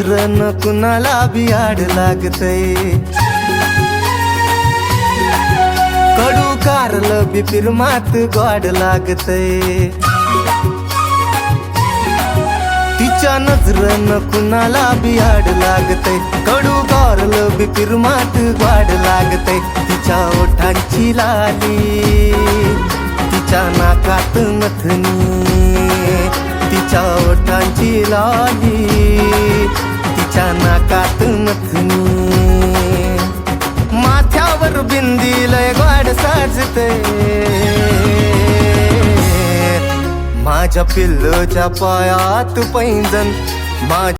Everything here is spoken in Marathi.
नजरन कुणाला बी आड लागतय, कडू कारलं बी फिरमात गोड लागतय, तिच्या नजरन कुणाला बी आड लागतय, कडू कारलं बी फिरमात गोड लागतय, तिच्या ओठांची लाली, तिच्या नाकात नथनी, तिच्या ओठांची लाली, तिच्या नाकात नथनी, माथ्यावर बिंदी लय गोड साजते, माझ्या पिल्लूच्या पायात पैंजण,